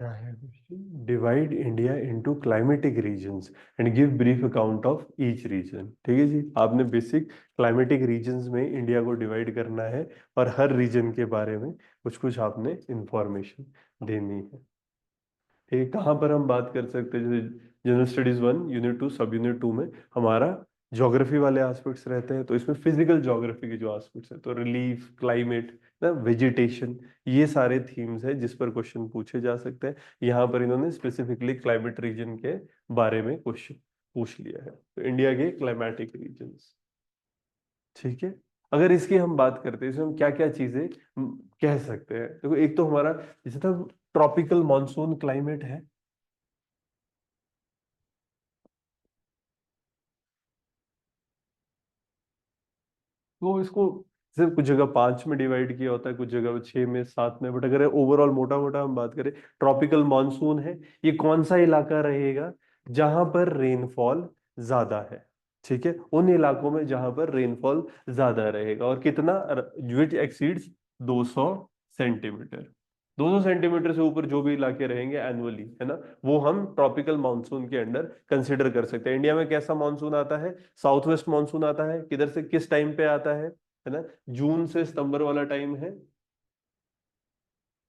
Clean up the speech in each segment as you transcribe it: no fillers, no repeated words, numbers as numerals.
क्या है question? Divide India into climatic regions and give brief account of each region. ठीक है जी, आपने बेसिक क्लाइमेटिक रीजन्स में इंडिया को डिवाइड करना है और हर रीजन के बारे में कुछ कुछ आपने इंफॉर्मेशन देनी है। ठीक है, कहाँ पर हम बात कर सकते हैं? जैसे जनरल स्टडीज 1 यूनिट 2 सब यूनिट 2 में हमारा ज्योग्राफी वाले एस्पेक्ट्स रहते हैं, तो इसमें फिजिकल ज्योग्राफी के जो एस्पेक्ट्स हैं, तो रिलीफ, क्लाइमेट ना, वेजिटेशन, ये सारे थीम्स हैं जिस पर क्वेश्चन पूछे जा सकते हैं। यहाँ पर इन्होंने स्पेसिफिकली क्लाइमेट रीजन के बारे में क्वेश्चन पूछ लिया है, तो इंडिया के क्लाइमेटिक रीजन्स। ठीक है, अगर इसकी हम बात करते हैं इसमें हम क्या क्या चीजें कह सकते हैं? देखो, एक तो हमारा जैसे था ट्रॉपिकल मानसून क्लाइमेट है। तो इसको सिर्फ कुछ जगह 5 में डिवाइड किया होता है, कुछ जगह 6 में, 7 में, बट अगर ओवरऑल मोटा मोटा हम बात करें, ट्रॉपिकल मानसून है, ये कौन सा इलाका रहेगा जहां पर रेनफॉल ज्यादा है। ठीक है, उन इलाकों में जहां पर रेनफॉल ज्यादा रहेगा, और कितना, विच एक्सीड्स 200 सेंटीमीटर। 200 सेंटीमीटर से ऊपर जो भी इलाके रहेंगे एनुअली, है ना, वो हम ट्रॉपिकल मानसून के अंडर कंसिडर कर सकते हैं। इंडिया में कैसा मानसून आता है? साउथ वेस्ट मानसून आता है। किधर से किस टाइम पे आता है ना? जून से सितंबर वाला टाइम है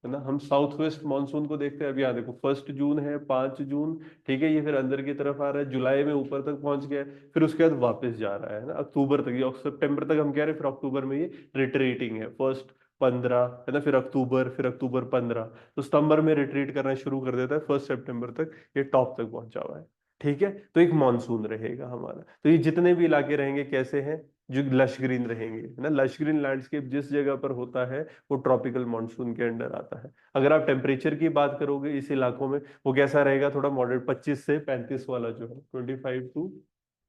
ना। हम साउथ वेस्ट मानसून को देखते हैं। अभी यहाँ देखो, 1 जून है, 5 जून, ठीक है, ये फिर अंदर की तरफ आ रहा है, जुलाई में ऊपर तक पहुंच गया है, फिर उसके बाद वापस जा रहा है ना, अक्टूबर तक, ये सितंबर तक हम कह रहे हैं, फिर अक्टूबर में ये रिट्रीटिंग है, फर्स्ट 15, है ना, फिर अक्टूबर, फिर अक्टूबर 15, तो सितंबर में रिट्रीट करना शुरू कर देता है, 1 सितंबर तक ये टॉप तक पहुंचा हुआ है। ठीक है, तो एक मानसून रहेगा हमारा। तो ये जितने भी इलाके रहेंगे कैसे हैं? जो लश ग्रीन रहेंगे, है ना, लश ग्रीन लैंडस्केप जिस जगह पर होता है वो ट्रॉपिकल मानसून के अंडर आता है। अगर आप टेम्परेचर की बात करोगे इस इलाकों में, वो कैसा रहेगा? थोड़ा मॉडरेट, 25 से 35 वाला जो है, 25 to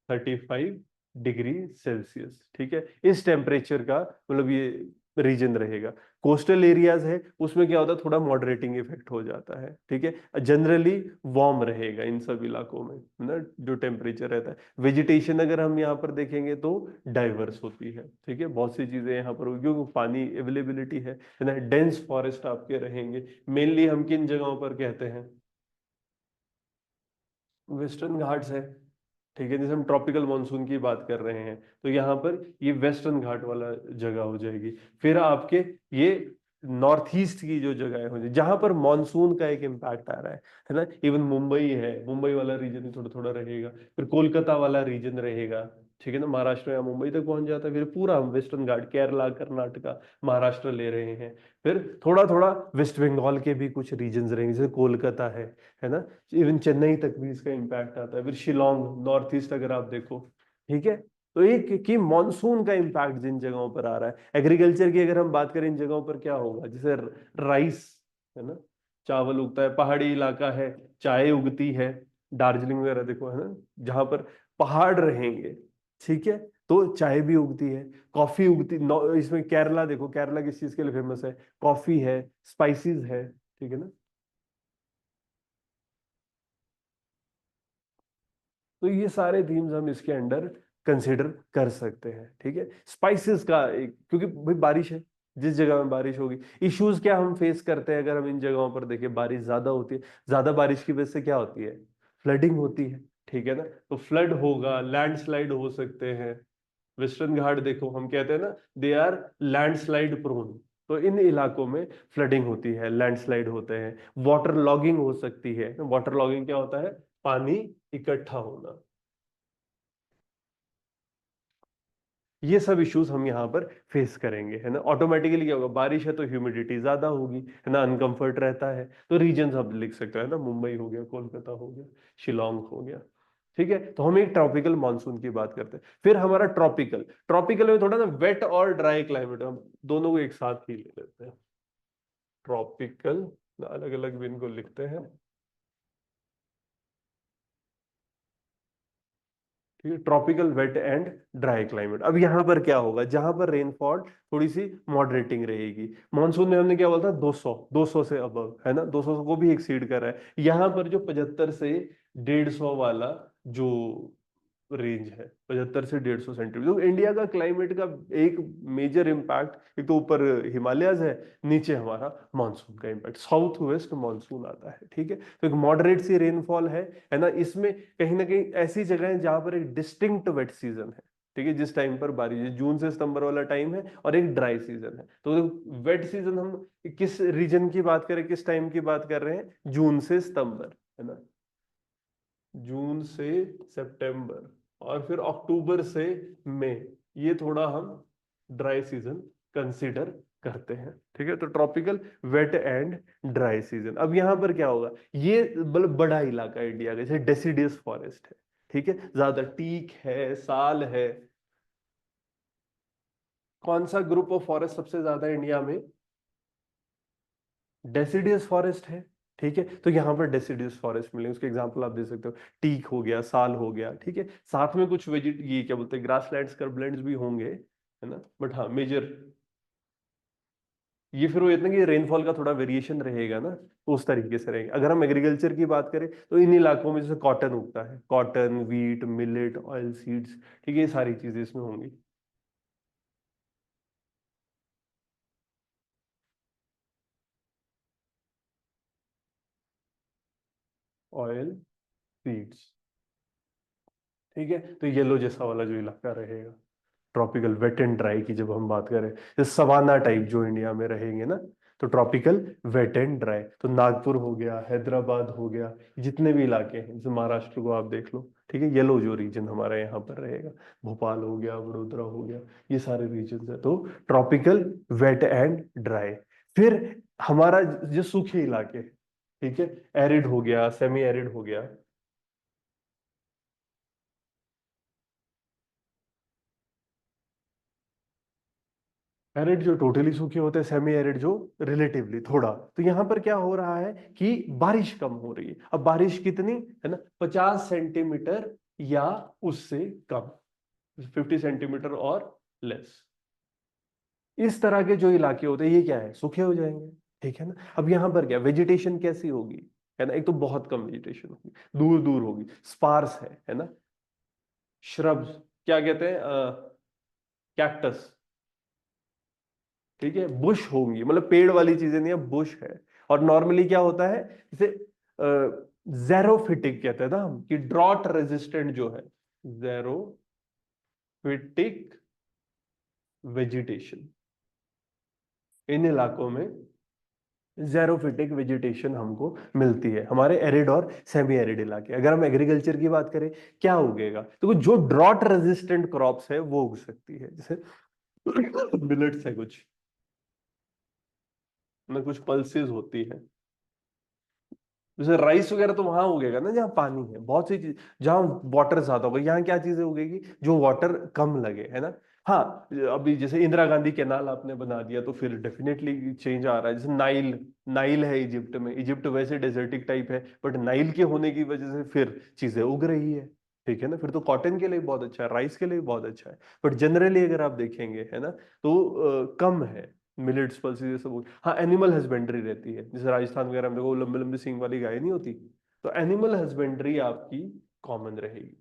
35 डिग्री सेल्सियस। ठीक है, इस टेम्परेचर का मतलब ये रीजन रहेगा। कोस्टल एरियाज है, उसमें क्या होता है, थोड़ा मॉडरेटिंग इफेक्ट हो जाता है। ठीक है, जनरली वार्म रहेगा इन सब इलाकों में, है ना, जो टेम्परेचर रहता है। वेजिटेशन अगर हम यहाँ पर देखेंगे तो डाइवर्स होती है। ठीक है, बहुत सी चीजें यहाँ पर होगी क्योंकि पानी अवेलेबिलिटी है ना। डेंस फॉरेस्ट आपके रहेंगे। मेनली हम किन जगहों पर कहते हैं? वेस्टर्न घाट्स है। ठीक है, जैसे हम ट्रॉपिकल मानसून की बात कर रहे हैं, तो यहाँ पर ये वेस्टर्न घाट वाला जगह हो जाएगी। फिर आपके ये नॉर्थ ईस्ट की जो जगह हो जाए जहां पर मानसून का एक इम्पैक्ट आ रहा है ना। इवन मुंबई है, मुंबई वाला रीजन थोड़ा थोड़ा रहेगा, फिर कोलकाता वाला रीजन रहेगा। ठीक है ना, महाराष्ट्र या मुंबई तक पहुंच जाता है, फिर पूरा हम वेस्टर्न घाट, केरला, कर्नाटका, महाराष्ट्र ले रहे हैं। फिर थोड़ा थोड़ा वेस्ट बंगाल के भी कुछ रीजन रहेंगे, जैसे कोलकाता है ना, इवन चेन्नई तक भी इसका इम्पैक्ट आता है, फिर शिलोंग, नॉर्थ ईस्ट अगर आप देखो। ठीक है, तो एक कि मानसून का इम्पैक्ट जिन जगहों पर आ रहा है। एग्रीकल्चर की अगर हम बात करें, इन जगहों पर क्या होगा? जैसे राइस, है ना, चावल उगता है, पहाड़ी इलाका है, चाय उगती है, दार्जिलिंग वगैरह देखो, है ना, जहां पर पहाड़ रहेंगे। ठीक है, तो चाय भी उगती है, कॉफी उगती, इसमें केरला देखो, केरला किस चीज के लिए फेमस है? कॉफी है, स्पाइसेस है। ठीक है ना, तो ये सारे थीम्स हम इसके अंडर कंसिडर कर सकते हैं। ठीक है, स्पाइसेस का एक, क्योंकि भाई बारिश है, जिस जगह में बारिश होगी, इश्यूज क्या हम फेस करते हैं अगर हम इन जगहों पर देखें? बारिश ज्यादा होती है, ज्यादा बारिश की वजह से क्या होती है? फ्लडिंग होती है। ठीक है ना, तो फ्लड होगा, लैंडस्लाइड हो सकते हैं। वेस्टर्न घाट देखो, हम कहते हैं ना, दे आर लैंडस्लाइड प्रोन, तो इन इलाकों में फ्लडिंग होती है, लैंडस्लाइड होते हैं, वाटर लॉगिंग हो सकती है। वाटर लॉगिंग क्या होता है? पानी इकट्ठा होना। ये सब इश्यूज हम यहाँ पर फेस करेंगे, है ना। ऑटोमेटिकली क्या होगा? बारिश है तो ह्यूमिडिटी ज्यादा होगी, है ना, अनकंफर्ट रहता है, तो रीजन हम लिख सकते हैं ना, मुंबई हो गया, कोलकाता हो गया, शिलोंग हो गया। ठीक है, तो हम एक ट्रॉपिकल मानसून की बात करते हैं। फिर हमारा ट्रॉपिकल, ट्रॉपिकल में थोड़ा ना वेट और ड्राई क्लाइमेट, हम दोनों को एक साथ ही ले लेते हैं। ट्रॉपिकल, अलग अलग भी इनको लिखते हैं। ठीक है, tropical wet and dry climate. अब यहाँ पर क्या होगा? जहां पर रेनफॉल थोड़ी सी मॉडरेटिंग रहेगी। मानसून में हमने क्या बोला था? 200, 200 से अबव, है ना, 200 को भी एक्सीड कर रहा है। यहाँ पर जो 75 से 150 वाला जो रेंज है, 75 से 150 सेंटीमीटर। तो इंडिया का क्लाइमेट का एक मेजर इम्पैक्ट, एक तो ऊपर हिमालयज है, नीचे हमारा मानसून का इम्पैक्ट, साउथ वेस्ट मानसून आता है, ठीक है। तो एक मॉडरेट सी रेनफॉल है ना। इसमें कहीं ना कहीं ऐसी जगह है जहां पर एक डिस्टिंक्ट वेट सीजन है, ठीक है, जिस टाइम पर बारिश है, जून से सितंबर वाला टाइम है, और एक ड्राई सीजन है। तो वेट सीजन हम किस रीजन की बात करें, किस टाइम की बात कर रहे हैं, जून से सितंबर, है ना, जून से सितंबर, और फिर अक्टूबर से मई, ये थोड़ा हम ड्राई सीजन कंसीडर करते हैं, ठीक है। तो tropical, wet and dry season. अब यहां पर क्या होगा, ये मतलब बड़ा इलाका है इंडिया का, जैसे डेसिडियस फॉरेस्ट है, ठीक है, ज्यादा टीक है, साल है। कौन सा ग्रुप ऑफ फॉरेस्ट सबसे ज्यादा है इंडिया में, डेसिडियस फॉरेस्ट है, ठीक है। तो यहां पर डेसिडियस फॉरेस्ट मिलेंगे, उसके एग्जांपल आप दे सकते हो, टीक हो गया, साल हो गया, ठीक है। साथ में कुछ वेजिट, ये क्या बोलते हैं, ग्रासलैंड्स, स्क्रबलैंड्स भी होंगे, है ना, बट हाँ मेजर ये, फिर वो इतना कि रेनफॉल का थोड़ा वेरिएशन रहेगा ना, तो उस तरीके से रहेंगे। अगर हम एग्रीकल्चर की बात करें तो इन इलाकों में जैसे कॉटन उगता है, cotton, wheat, millet, oil seeds, ठीक है, ये सारी चीजें इसमें होंगी। ऑयल सीड्स, ठीक है। तो येलो जैसा वाला जो इलाका रहेगा, ट्रॉपिकल वेट एंड ड्राई की जब हम बात करें, जैसे सवाना टाइप जो इंडिया में रहेंगे ना, तो ट्रॉपिकल वेट एंड ड्राई, तो नागपुर हो गया, हैदराबाद हो गया, जितने भी इलाके हैं, जैसे महाराष्ट्र को आप देख लो, ठीक है, येलो जो रीजन हमारे यहाँ पर रहेगा, भोपाल हो गया, वडोदरा हो गया, ये सारे रीजन है, तो ट्रॉपिकल वेट एंड ड्राई। फिर हमारा जो सूखे इलाके, ठीक है, एरिड हो गया, सेमी एरिड हो गया। एरिड जो टोटली सूखे होते हैं, सेमी एरिड जो रिलेटिवली थोड़ा। तो यहां पर क्या हो रहा है कि बारिश कम हो रही है। अब बारिश कितनी, है ना, 50 सेंटीमीटर या उससे कम, 50 सेंटीमीटर और लेस। इस तरह के जो इलाके होते हैं, ये क्या है, सूखे हो जाएंगे, ठीक है ना। अब यहां पर क्या, वेजिटेशन कैसी होगी, है ना, एक तो बहुत कम वेजिटेशन होगी, दूर दूर होगी, स्पार्स है ना। श्रब्स, क्या कहते हैं, कैक्टस, ठीक है, बुश होंगी, मतलब पेड़ वाली चीजें नहीं है, बुश है। और नॉर्मली क्या होता है, जैसे जेरोफिटिक कहते हैं ना हम, कि ड्रॉट रेजिस्टेंट जो है, जेरोफिटिक वेजिटेशन, इन इलाकों में जेरोफिटिक वेजिटेशन हमको मिलती है, हमारे एरिड और सेमी एरिड इलाके। अगर हम एग्रीकल्चर की बात करें, क्या उगेगा, तो जो ड्रॉट रेजिस्टेंट क्रॉप्स है वो उग सकती है, जैसे मिलेट्स है कुछ, ना कुछ पल्सेस होती है। जैसे राइस वगैरह तो वहां उगेगा ना जहाँ पानी है, बहुत सी चीज जहाँ वाटर ज्यादा होगा, यहाँ क्या चीजें उगेगी, जो वाटर कम लगे, है ना। हाँ, अभी जैसे इंदिरा गांधी कैनाल आपने बना दिया, तो फिर डेफिनेटली चेंज आ रहा है। जैसे नाइल, नाइल है इजिप्ट में, इजिप्ट वैसे डेजर्टिक टाइप है, बट नाइल के होने की वजह से फिर चीजें उग रही है, ठीक है ना। फिर तो कॉटन के लिए बहुत अच्छा है, राइस के लिए बहुत अच्छा है, बट जनरली अगर आप देखेंगे, है ना, तो कम है। मिलेट्स, पल्सेस, ये सब। हाँ, एनिमल हस्बेंड्री रहती है, जैसे राजस्थान वगैरह में देखो, लंबी लंबी सींग वाली गाय नहीं होती, तो एनिमल हस्बेंड्री आपकी कॉमन रहेगी।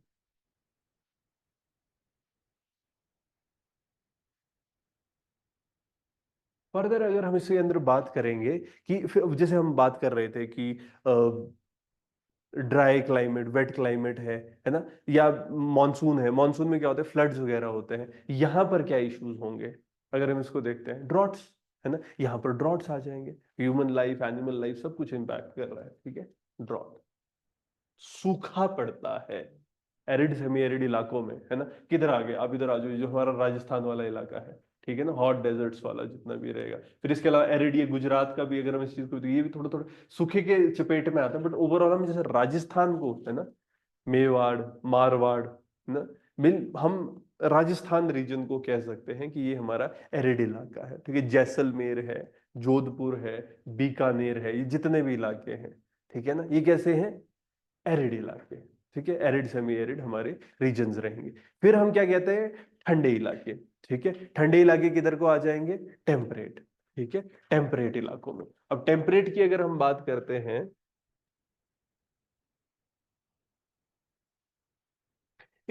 फर्दर अगर हम इसके अंदर बात करेंगे कि जैसे हम बात कर रहे थे कि ड्राई क्लाइमेट, वेट क्लाइमेट है ना, या मानसून है, मानसून में क्या होता है, फ्लड्स वगैरह होते हैं, यहाँ पर क्या इश्यूज होंगे, अगर हम इसको देखते हैं, ड्रॉट्स, है ना, यहाँ पर ड्रॉट्स आ जाएंगे, ह्यूमन लाइफ, एनिमल लाइफ, सब कुछ इंपैक्ट कर रहा है, ठीक है। ड्रॉट, सूखा पड़ता है एरिड सेमी एरिड इलाकों में, है ना। किधर आ गए, आप इधर आ जाओ, जो हमारा राजस्थान वाला इलाका है, ठीक है ना, हॉट डेजर्ट्स वाला जितना भी रहेगा। फिर इसके अलावा एरिड, ये गुजरात का भी अगर हम इस चीज को, तो ये भी थोड़ा थोड़ा सूखे के चपेट में आता है, बट ओवरऑल हम जैसे राजस्थान को, है ना, मेवाड़, मारवाड़, है ना, हम राजस्थान रीजन को कह सकते हैं कि ये हमारा एरिड इलाका है, ठीक है। जैसलमेर है, जोधपुर है, बीकानेर है, ये जितने भी इलाके हैं, ठीक है ना, ये कैसे हैं, एरिड इलाके, ठीक है, एरिड सेमी एरिड हमारे रीजन्स रहेंगे। फिर हम क्या कहते हैं, ठंडे इलाके, ठीक है। ठंडे इलाके किधर को आ जाएंगे, टेम्परेट, ठीक है, टेम्परेट इलाकों में। अब टेम्परेट की अगर हम बात करते हैं,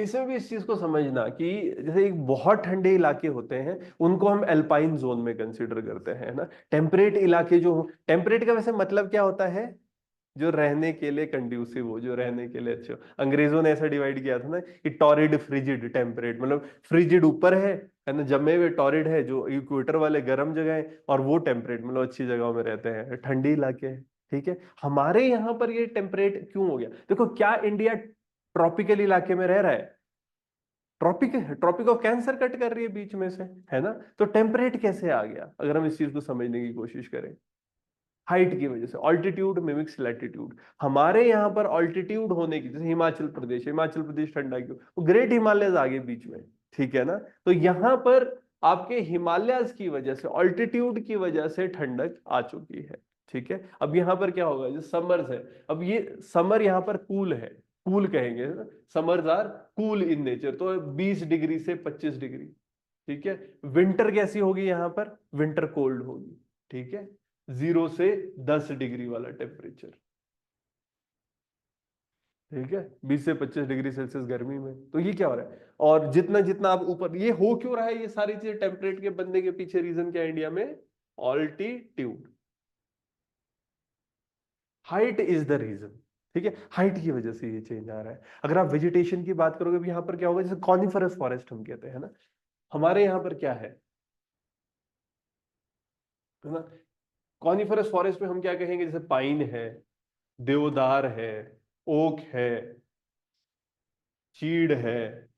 इसमें भी इस चीज को समझना कि जैसे एक बहुत ठंडे इलाके होते हैं उनको हम एल्पाइन जोन में कंसीडर करते हैं, है ना। टेम्परेट इलाके जो, टेम्परेट का वैसे मतलब क्या होता है? जो रहने के लिए कंड्यूसिव हो, जो रहने के लिए अच्छे हो। अंग्रेजों ने ऐसा डिवाइड किया था ना कि टॉरिड, फ्रिजिड, टेम्परेट। मतलब फ्रिजिड ऊपर है ना, जमे हुए। टॉरिड है जो इक्वेटर वाले गर्म जगह है, और वो टेम्परेट मतलब अच्छी जगहों में रहते हैं, ठंडी इलाके हैं। ठीक है, हमारे यहाँ पर ये टेम्परेट क्यों हो गया? देखो, क्या इंडिया ट्रॉपिकल इलाके में रह रहा है? Tropic, tropic of cancer cut कर रही है बीच में से, है ना। तो टेम्परेट कैसे आ गया, अगर हम इस चीज को समझने की कोशिश करें? हाइट की वजह से। Altitude mimics latitude. हमारे यहाँ पर ऑल्टीट्यूड होने की, जैसे हिमाचल प्रदेश, हिमाचल प्रदेश ठंडा क्यों? वो ग्रेट हिमालयज आगे बीच में, ठीक है ना। तो यहाँ पर आपके हिमालयस की वजह से, ऑल्टीट्यूड की वजह से ठंडक आ चुकी है। ठीक है, अब यहाँ पर क्या होगा, जो समर्स है, अब ये समर यहाँ पर कूल है, कूल कहेंगे ना। Summers are cool in nature, तो 20 डिग्री से 25 डिग्री। ठीक है, विंटर कैसी होगी यहाँ पर? विंटर कोल्ड होगी। ठीक है, 0 से 10 डिग्री वाला टेम्परेचर। ठीक है, 20 से 25 डिग्री सेल्सियस गर्मी में। तो ये क्या हो रहा है? और जितना जितना आप ऊपर, ये हो क्यों रहा है ये सारी चीजें टेम्परेट के बनने के पीछे? रीजन क्या है इंडिया में? Altitude, height is the region. ठीक है, हाइट की वजह से ये चेंज आ रहा है। अगर आप वेजिटेशन की बात करोगे, यहाँ पर क्या होगा, जैसे कॉनिफरस फॉरेस्ट हम कहते हैं ना, हमारे यहाँ पर क्या है ना। कॉनिफरस फॉरेस्ट में हम क्या कहेंगे, जैसे पाइन है, देवदार है, ओक है, चीड़ है।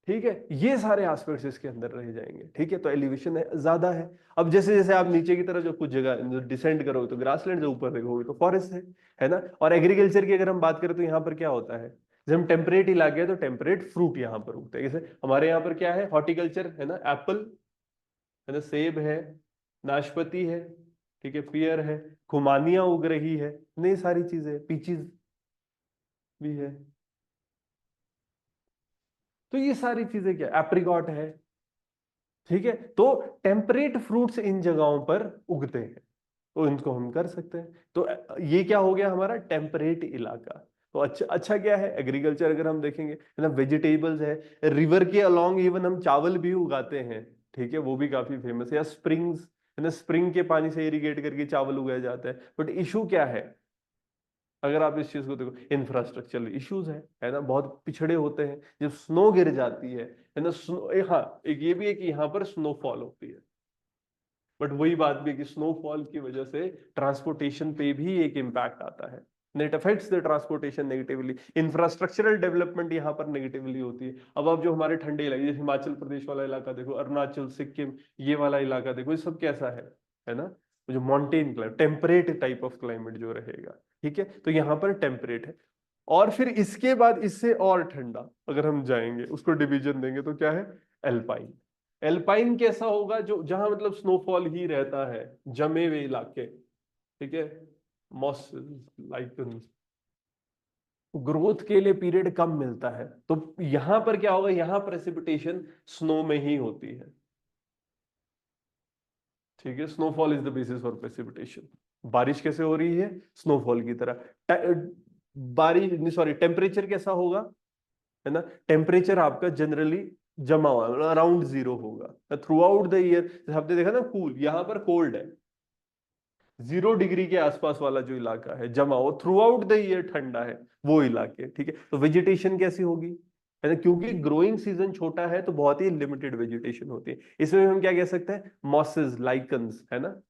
ठीक है, ये सारे एस्पेक्ट्स इसके अंदर रह जाएंगे। ठीक है, तो एलिवेशन ज्यादा है। अब जैसे जैसे आप नीचे की तरफ जो कुछ जगह डिसेंड करोगे तो ग्रासलैंड, जो ऊपर देखोगे तो फॉरेस्ट है ना। और एग्रीकल्चर की अगर हम बात करें तो यहाँ पर क्या होता है, जब हम टेम्परेट इलाके हैं तो टेम्परेट फ्रूट यहाँ पर उगते हैं। जैसे हमारे यहाँ पर क्या है, हॉर्टिकल्चर है ना, एप्पल है ना, सेब है, नाशपाती है, ठीक है, पियर है, खुमानियां उग रही है, नहीं सारी चीजें, पीचीज भी है। तो ये सारी चीजें क्या, एप्रिकॉट है। ठीक है, तो टेम्परेट फ्रूट्स इन जगहों पर उगते हैं, तो इनको हम कर सकते हैं। तो ये क्या हो गया हमारा टेम्परेट इलाका। तो अच्छा, अच्छा क्या है, एग्रीकल्चर अगर हम देखेंगे, है ना, वेजिटेबल्स है, रिवर के अलोंग इवन हम चावल भी उगाते हैं। ठीक है, वो भी काफी फेमस है। या स्प्रिंग्स, है ना, स्प्रिंग के पानी से इरिगेट करके चावल उगाया जाता है। बट इशू क्या है, अगर आप इस चीज को देखो, इंफ्रास्ट्रक्चरल इश्यूज है ना, बहुत पिछड़े होते हैं। जब स्नो गिर जाती है ना, स्नो, हाँ, एक ये भी है कि यहाँ पर स्नोफॉल होती है। बट वही बात भी है कि स्नोफॉल की वजह से ट्रांसपोर्टेशन पे भी एक इम्पैक्ट आता है। It affects the transportation negatively. Infrastructural development यहाँ पर नेगेटिवली होती है। अब आप जो हमारे ठंडे इलाके, जैसे हिमाचल प्रदेश वाला इलाका देखो, अरुणाचल, सिक्किम, ये वाला इलाका देखो, ये सब कैसा है ना, जो mountain climate, temperate type of climate जो रहेगा। ठीक है, तो यहाँ पर टेम्परेट है। और फिर इसके बाद इससे और ठंडा अगर हम जाएंगे, उसको डिवीजन देंगे तो क्या है, एल्पाइन। एल्पाइन कैसा होगा, जो जहां मतलब स्नोफॉल ही रहता है, जमे हुए इलाके। ठीक है, मॉस, लाइकन, ग्रोथ के लिए पीरियड कम मिलता है। तो यहां पर क्या होगा, यहां प्रेसिपिटेशन स्नो में ही होती है। ठीक है, snowfall is the basis for precipitation. बारिश कैसे हो रही है, स्नोफॉल की तरह। बारिश, सॉरी, टेम्परेचर कैसा होगा, है ना, टेम्परेचर आपका जनरली जमा हुआ, अराउंड 0 होगा थ्रू आउट द ईयर। आपने देखा ना, कूल, यहां पर कोल्ड है। 0 डिग्री के आसपास वाला जो इलाका है जमा, वो थ्रू आउट द ईयर ठंडा है, वो इलाके। ठीक है, तो वेजिटेशन कैसी होगी, है ना, क्योंकि ग्रोइंग सीजन छोटा है तो बहुत ही लिमिटेड वेजिटेशन होती है। इसमें हम क्या कह सकते हैं, मॉसेस, लाइकन्स, है ना,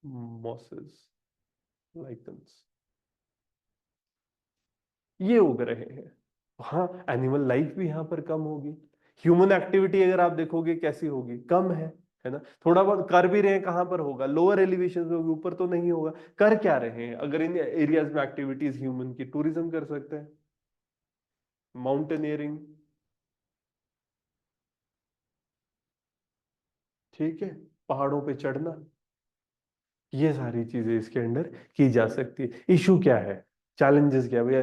मॉसेस, लाइकन्स, ये उग रहे हैं। हाँ, एनिमल लाइफ भी यहाँ पर कम होगी। ह्यूमन एक्टिविटी अगर आप देखोगे कैसी होगी, कम है ना। थोड़ा बहुत कर भी रहे हैं, कहां पर होगा, लोअर एलिवेशन में होगी, ऊपर तो नहीं होगा। कर क्या रहे हैं, अगर इन एरियाज में एक्टिविटीज ह्यूमन की, टूरिज्म कर सकते हैं, माउंटेनियरिंग। ठीक है, पहाड़ों पे चढ़ना, ये सारी चीजें इसके अंडर की जा सकती है। इशू क्या है, चैलेंजेस क्या है भैया,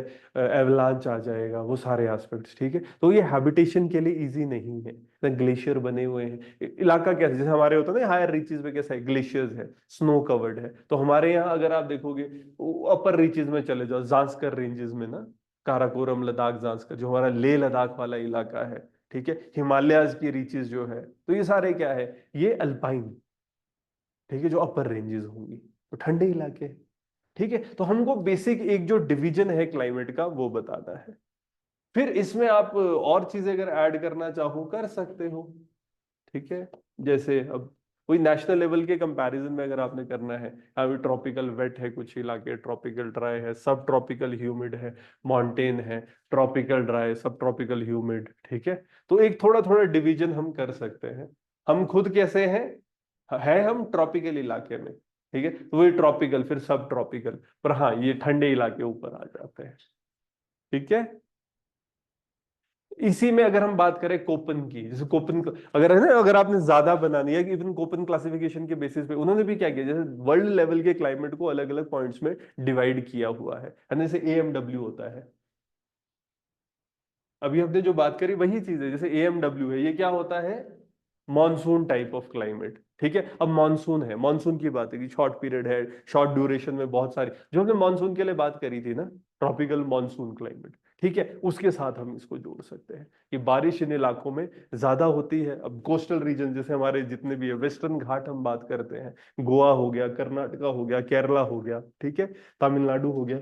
एवलांच आ जाएगा, वो सारे एस्पेक्ट्स। ठीक है, तो ये हैबिटेशन के लिए इजी नहीं है ना। ग्लेशियर बने हुए हैं, इलाका कैसे, जैसे हमारे होता है ना हायर रीचेस में कैसा है, ग्लेशियर्स है, स्नो कवर्ड है। तो हमारे यहाँ अगर आप देखोगे, अपर रीचेस में चले जाओ, जांस्कर रेंजेस में ना, काराकोरम, लद्दाख, जांस्कर, जो हमारा लेह लद्दाख वाला इलाका है, ठीक है, हिमालयाज की रीचेस जो है, तो ये सारे क्या है, ये अल्पाइन, ठीक है, जो अपर रेंजेस होंगी, तो ठंडे इलाके हैं। ठीक है, तो हमको बेसिक एक जो डिवीजन है क्लाइमेट का वो बताना है। फिर इसमें आप और चीजें अगर ऐड करना चाहो कर सकते हो, ठीक है। जैसे अब कोई नेशनल लेवल के कंपैरिजन में अगर आपने करना है, अभी ट्रॉपिकल वेट है कुछ इलाके, ट्रॉपिकल ड्राई है, सब ट्रॉपिकल ह्यूमिड है, माउंटेन है, ट्रॉपिकल ड्राई, सब ट्रॉपिकल ह्यूमिड, ठीक है। तो एक थोड़ा थोड़ा डिवीजन हम कर सकते हैं। हम खुद कैसे हैं, है हम ट्रॉपिकल इलाके में, ठीक है, तो वही ट्रॉपिकल, फिर सब ट्रॉपिकल, पर हाँ ये ठंडे इलाके ऊपर आ जाते हैं, ठीक है। इसी में अगर हम बात करें कोपन की, जैसे कोपन अगर है ना, अगर आपने ज्यादा बनानी है, इवन कोपन क्लासिफिकेशन के बेसिस पे उन्होंने भी क्या किया, जैसे वर्ल्ड लेवल के क्लाइमेट को अलग अलग पॉइंट्स में डिवाइड किया हुआ है ना, जैसे एएमडब्ल्यू होता है। अभी हमने जो बात करी वही चीज है, जैसे एएमडब्ल्यू है, ये क्या होता है, मॉनसून टाइप ऑफ क्लाइमेट, ठीक है। अब मॉनसून है, मॉनसून की बात है कि शॉर्ट पीरियड है, शॉर्ट ड्यूरेशन में बहुत सारी, जो हमने मॉनसून के लिए बात करी थी ना, ट्रॉपिकल मॉनसून क्लाइमेट, ठीक है, उसके साथ हम इसको जोड़ सकते हैं कि बारिश इन इलाकों में ज्यादा होती है। अब कोस्टल रीजन जैसे हमारे जितने भी है, वेस्टर्न घाट हम बात करते हैं, गोवा हो गया, कर्नाटका हो गया, केरला हो गया, ठीक है, तमिलनाडु हो गया,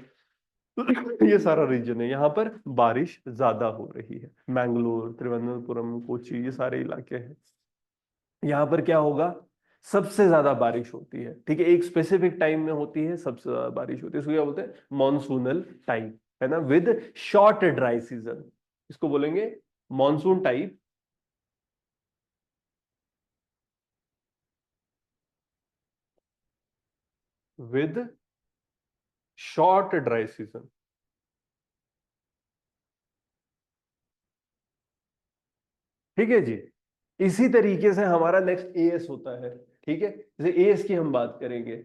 ये सारा रीजन है, यहाँ पर बारिश ज्यादा हो रही है। मैंगलोर, त्रिवेंद्रपुरम, कोची, ये सारे इलाके हैं, यहाँ पर क्या होगा, सबसे ज्यादा बारिश होती है, ठीक है, एक स्पेसिफिक टाइम में होती है, सबसे ज्यादा बारिश होती है, इसको क्या बोलते हैं, मॉनसूनल टाइम, है ना, विद शॉर्ट ड्राई सीजन, इसको बोलेंगे monsoon type with short dry season. ठीक है जी। इसी तरीके से हमारा नेक्स्ट एएस होता है, ठीक है, जैसे एएस की हम बात करेंगे,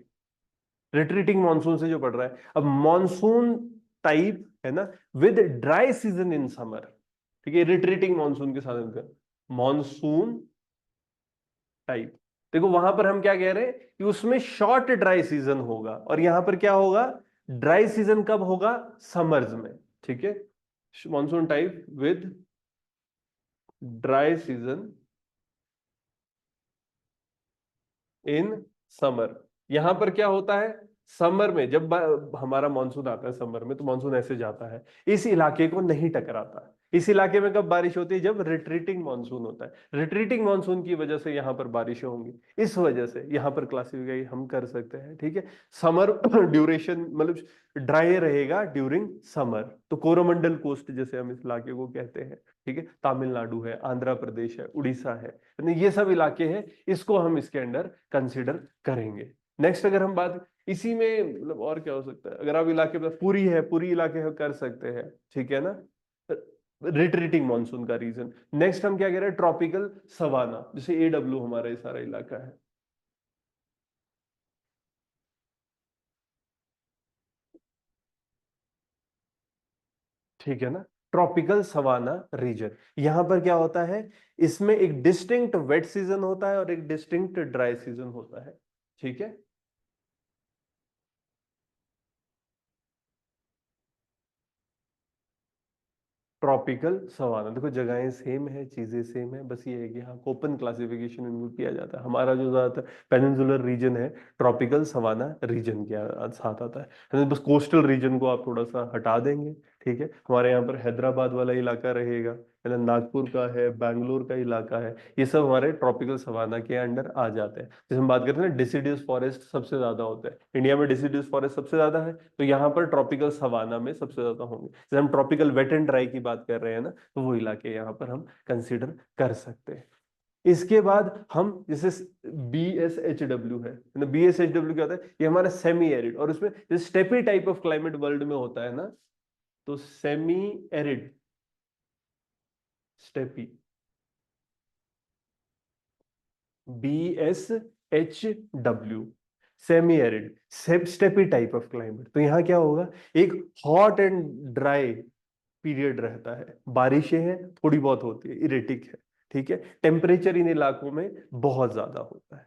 रिट्रीटिंग मानसून से जो पड़ रहा है, अब मानसून टाइप है ना, with dry season in summer, ठीक है, रिट्रीटिंग मानसून के साथ मानसून टाइप। देखो वहां पर हम क्या कह रहे हैं कि उसमें शॉर्ट ड्राई सीजन होगा, और यहां पर क्या होगा, ड्राई सीजन कब होगा, समर्स में, ठीक है, monsoon type with dry season in summer. यहां पर क्या होता है, समर में जब हमारा मानसून आता है समर में, तो मानसून ऐसे जाता है, इस इलाके को नहीं टकराता। इस इलाके में कब बारिश होती है, जब रिट्रीटिंग मानसून होता है, रिट्रीटिंग मानसून की वजह से यहां पर बारिशें होंगी, इस वजह से यहां पर क्लासिफाई हम कर सकते हैं, ठीक है। समर ड्यूरेशन मतलब ड्राई रहेगा ड्यूरिंग समर, तो कोरोमंडल कोस्ट जैसे हम इस इलाके को कहते हैं, ठीक है, तमिलनाडु है, आंध्र प्रदेश है, उड़ीसा है, यानी ये सब इलाके हैं, इसको हम इसके अंडर कंसिडर करेंगे। नेक्स्ट अगर हम बात इसी में मतलब और क्या हो सकता है, अगर आप इलाके में पूरी है, पूरी इलाके कर सकते हैं, ठीक है ना, रिट्रीटिंग मानसून का रीजन। नेक्स्ट हम क्या कह रहे हैं, ट्रॉपिकल सवाना, जैसे एडब्ल्यू हमारा ये सारा इलाका है, ठीक है ना, ट्रॉपिकल सवाना रीजन। यहां पर क्या होता है, इसमें एक डिस्टिंक्ट वेट सीजन होता है और एक डिस्टिंक्ट ड्राई सीजन होता है, ठीक है। ट्रॉपिकल सवाना, देखो जगहें सेम है, चीजें सेम है, बस ये है कि हाँ कोपन क्लासिफिकेशन इनको किया जाता है। हमारा जो ज्यादातर पेनिनसुलर रीजन है, ट्रॉपिकल सवाना रीजन के साथ आता है, बस कोस्टल रीजन को आप थोड़ा सा हटा देंगे, ठीक है। हमारे यहाँ पर हैदराबाद वाला इलाका रहेगा, है ना, नागपुर का है, बैंगलोर का इलाका है, ये सब हमारे ट्रॉपिकल सवाना के अंडर आ जाते हैं। जैसे हम बात करते हैं ना, डिसिडियस फॉरेस्ट सबसे ज्यादा होता है इंडिया में, डिसिडियस फॉरेस्ट सबसे ज्यादा है, तो यहाँ पर ट्रॉपिकल सवाना में सबसे ज्यादा होंगे। जैसे हम ट्रॉपिकल वेट एंड ड्राई की बात कर रहे हैं ना, तो वो इलाके यहाँ पर हम कंसिडर कर सकते हैं। इसके बाद हम जैसे BSHW है ना, BSHW क्या होता है, ये हमारा सेमी एरिड, और उसमें जैसे steppe type of climate world में होता है ना, तो semi arid, steppe, BSHW, semi arid, steppe type of climate. तो यहाँ क्या होगा, एक हॉट एंड ड्राई पीरियड रहता है, बारिशें हैं थोड़ी बहुत होती है, इरेटिक है, ठीक है, टेम्परेचर इन इलाकों में बहुत ज्यादा होता है।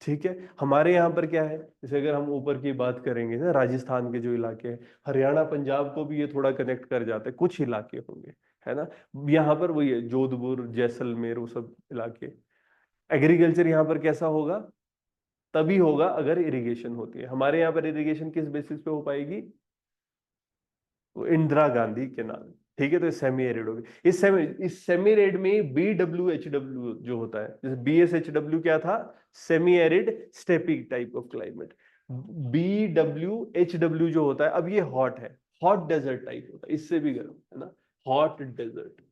ठीक है। हमारे यहाँ पर क्या है, जैसे अगर हम ऊपर की बात करेंगे ना, राजस्थान के जो इलाके हैं, हरियाणा पंजाब को भी ये थोड़ा कनेक्ट कर जाता है, कुछ इलाके होंगे, है ना। यहाँ पर वही है, जोधपुर जैसलमेर वो सब इलाके। एग्रीकल्चर यहाँ पर कैसा होगा, तभी होगा अगर इरिगेशन होती है। हमारे यहाँ पर इरिगेशन किस बेसिस पे हो पाएगी, वो इंदिरा गांधी केनाल। ठीक है, तो सेमी एरिड होगी। इस सेमी एरिड में BWHW जो होता है, जैसे BSHW क्या था, semi arid steppe type of climate. BWHW जो होता है, अब ये हॉट है, हॉट डेजर्ट टाइप होता है, इससे भी गर्म, है ना, हॉट डेजर्ट।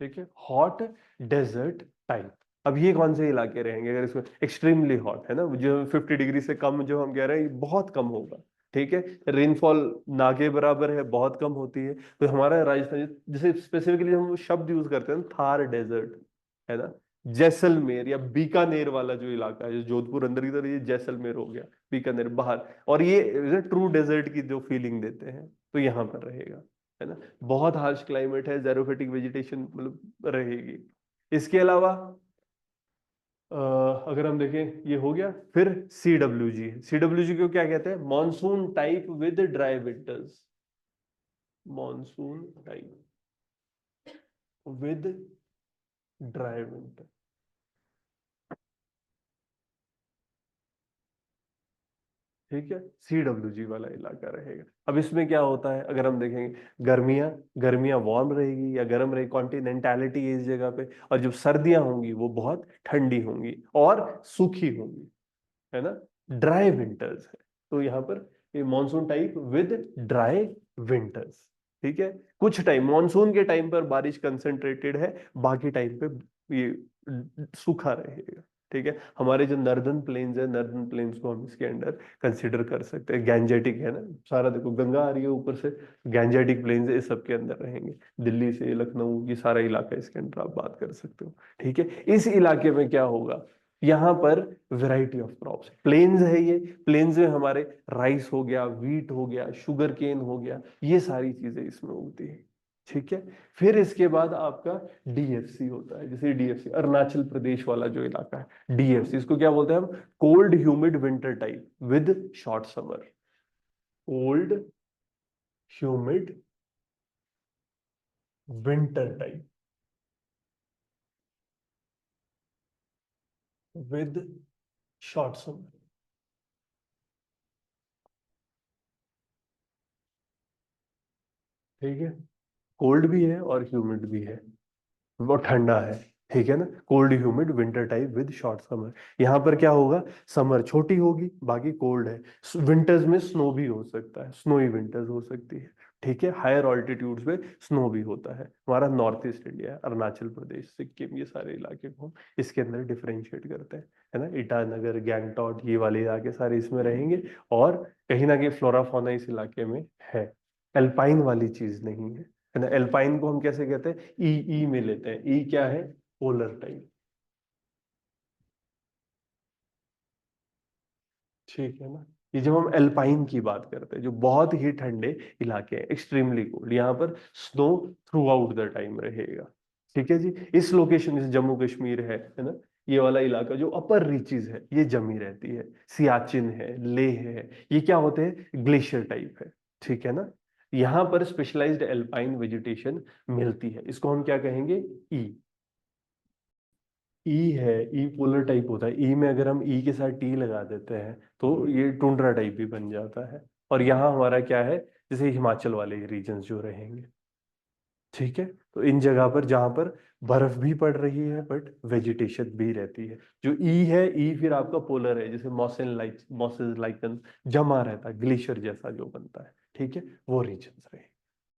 ठीक है, हॉट डेजर्ट टाइप। अब ये कौन से इलाके रहेंगे, अगर इसमें एक्सट्रीमली हॉट है ना, जो 50 डिग्री से कम जो हम कह रहे हैं, ये बहुत कम होगा। ठीक है, रेनफॉल ना के बराबर है, बहुत कम होती है। तो हमारा राजस्थान, जैसे स्पेसिफिकली हम शब्द यूज करते हैं ना, थार डेजर्ट, है ना, जैसलमेर या बीकानेर वाला जो इलाका है, जो जोधपुर अंदर की तरफ, ये जैसलमेर हो गया, बीकानेर बाहर, और ये ट्रू डेजर्ट की जो फीलिंग देते हैं, तो यहाँ पर रहेगा, है ना। बहुत हार्श क्लाइमेट है, जेरोफिटिक वेजिटेशन मतलब रहेगी। इसके अलावा अगर हम देखें, ये हो गया। फिर CWG को क्या कहते हैं, monsoon type with dry winters. Monsoon type with dry winter. ठीक है, CWG वाला इलाका रहेगा। अब इसमें क्या होता है, अगर हम देखेंगे, गर्मियां गर्मियां वार्म रहेगी या गर्म रहेगी, कॉन्टिनेंटैलिटी है इस जगह पे, और जब सर्दियां होंगी वो बहुत ठंडी होंगी और सूखी होंगी, है ना। ड्राई विंटर्स है, तो यहाँ पर ये monsoon type with dry winters. ठीक है, कुछ टाइम मानसून के टाइम पर बारिश कंसंट्रेटेड है, बाकी टाइम पे ये सूखा रहेगा। ठीक है, हमारे जो नर्दर्न प्लेन्स है, नर्दर्न प्लेन्स को हम इसके अंडर कंसिडर कर सकते हैं। गैंजेटिक है ना, सारा देखो गंगा आ रही है ऊपर से, गैंजेटिक प्लेन्स है, इस सब के अंदर रहेंगे। दिल्ली से लखनऊ, ये सारा इलाका इसके अंदर आप बात कर सकते हो। ठीक है, इस इलाके में क्या होगा, यहाँ पर वैरायटी ऑफ क्रॉप्स, प्लेन्स है ये, प्लेन्स में हमारे राइस हो गया, वीट हो गया, शुगर केन हो गया, ये सारी चीजें इसमें उगती है। ठीक है, फिर इसके बाद आपका DFC होता है, जैसे DFC अरुणाचल प्रदेश वाला जो इलाका है, DFC इसको क्या बोलते हैं हम, cold humid winter type with short summer. Cold humid winter type with short summer. ठीक है, कोल्ड भी है और ह्यूमिड भी है, वो ठंडा है। ठीक है ना, cold humid winter type with short summer. यहाँ पर क्या होगा, समर छोटी होगी, बाकी कोल्ड है। विंटर्स में स्नो भी हो सकता है, स्नोई विंटर्स हो सकती है। ठीक है, हायर ऑल्टीट्यूड्स पे स्नो भी होता है। हमारा नॉर्थ ईस्ट इंडिया है, अरुणाचल प्रदेश, सिक्किम, ये सारे इलाके को हम इसके अंदर डिफरेंशिएट करते हैं, है ना। ईटानगर, गैंगटॉक, ये वाले इलाके सारे इसमें रहेंगे। और कहीं ना कहीं फ्लोरा फौना इस इलाके में है, एल्पाइन वाली चीज नहीं है ना। एल्पाइन को हम कैसे कहते हैं, ई में लेते हैं। ई क्या है, पोलर टाइप। ठीक है ना, ये जब हम एल्पाइन की बात करते हैं, जो बहुत ही ठंडे इलाके हैं, एक्सट्रीमली कोल्ड, यहाँ पर snow through out the time रहेगा। ठीक है जी, इस लोकेशन, जैसे जम्मू कश्मीर है ना, ये वाला इलाका जो अपर रीचेस है, ये जमी रहती है। सियाचिन है, लेह है, ये क्या होते हैं, ग्लेशियर टाइप है। ठीक है ना, यहाँ पर स्पेशलाइज्ड एल्पाइन वेजिटेशन मिलती है, इसको हम क्या कहेंगे, ई। ई है, ई पोलर टाइप होता है। ई में अगर हम ई के साथ टी लगा देते हैं, तो ये टुंड्रा टाइप भी बन जाता है। और यहाँ हमारा क्या है, जैसे हिमाचल वाले रीजन जो रहेंगे। ठीक है, तो इन जगह पर जहां पर बर्फ भी पड़ रही है, बट वेजिटेशन भी रहती है। जो ई है, ई फिर आपका पोलर है, जैसे मॉसेस लाइकन जमा रहता है, ग्लेशियर जैसा जो बनता है। ठीक है, वो रीजन रहे।